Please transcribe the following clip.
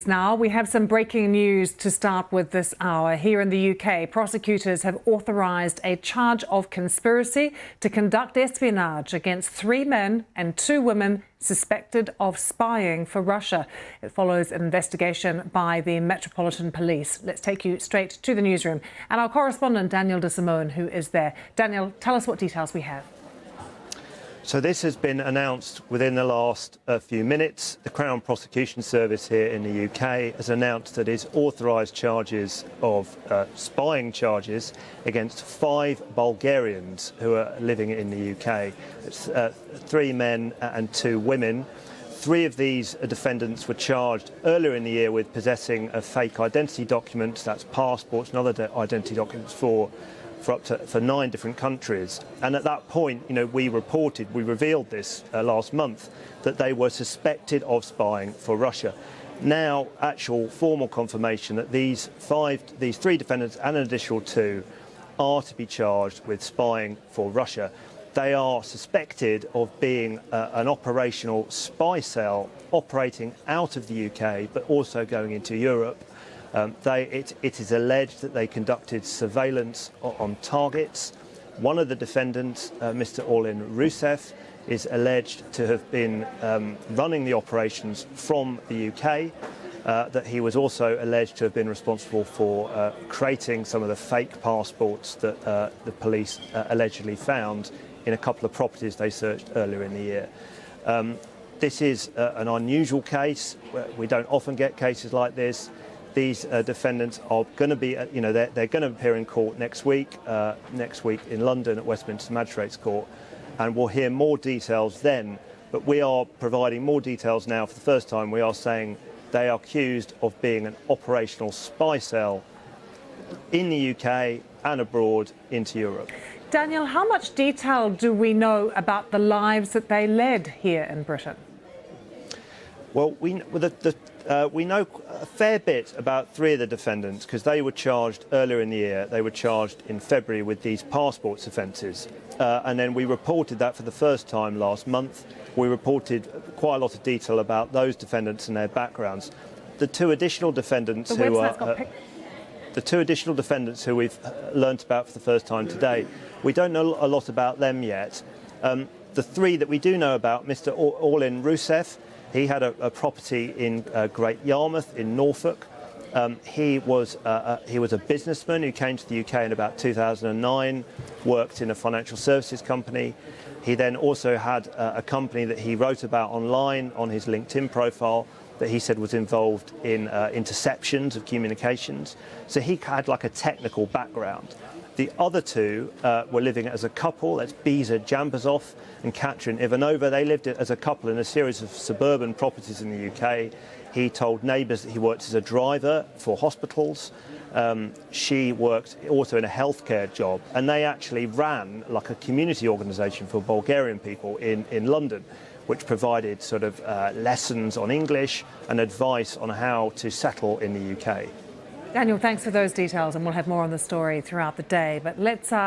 Now we have some breaking news to start with this hour. Here in the UK, prosecutors have authorised a charge of conspiracy to conduct espionage against 3 men and 2 women suspected of spying for Russia. It follows an investigation by the Metropolitan Police. Let's take you straight to the newsroom and our correspondent Daniel de Simone, who is there. Daniel, tell us what details we have. So this has been announced within the last few minutes. The Crown Prosecution Service here in the UK has announced that it's authorised charges of spying charges against 5 Bulgarians who are living in the UK. It's 3 men and 2 women. 3 of these defendants were charged earlier in the year with possessing fake identity documents, that's passports and other identity documents for 9 different countries. And at that point, we revealed this last month, that they were suspected of spying for Russia. Now, actual formal confirmation that these 3 defendants and an additional 2 are to be charged with spying for Russia. They are suspected of being an operational spy cell operating out of the UK, but also going into Europe. It is alleged that they conducted surveillance on targets. One of the defendants, Mr. Orlin Rusev, is alleged to have been running the operations from the UK, that he was also alleged to have been responsible for creating some of the fake passports that the police allegedly found in a couple of properties they searched earlier in the year. This is an unusual case. We don't often get cases like this. These defendants are going to be, they're going to appear in court next week in London at Westminster Magistrates Court, and we'll hear more details then. But we are providing more details now for the first time. We are saying they are accused of being an operational spy cell in the UK and abroad into Europe. Daniel, how much detail do we know about the lives that they led here in Britain? Well, we know a fair bit about 3 of the defendants because they were charged earlier in the year. They were charged in February with these passports offences. And then we reported that for the first time last month. We reported quite a lot of detail about those defendants and their backgrounds. The 2 additional defendants who we've learnt about for the first time today, we don't know a lot about them yet. The 3 that we do know about, Mr. Orlin Rusev, he had a property in Great Yarmouth in Norfolk. He was a businessman who came to the UK in about 2009, worked in a financial services company. He then also had a company that he wrote about online on his LinkedIn profile that he said was involved in interceptions of communications. So he had like a technical background. The other 2 were living as a couple. That's Biza Jambazov and Katrin Ivanova. They lived as a couple in a series of suburban properties in the UK. He told neighbours that he worked as a driver for hospitals. She worked also in a healthcare job, and they actually ran like a community organisation for Bulgarian people in London, which provided sort of lessons on English and advice on how to settle in the UK. Daniel, thanks for those details, and we'll have more on the story throughout the day. But let's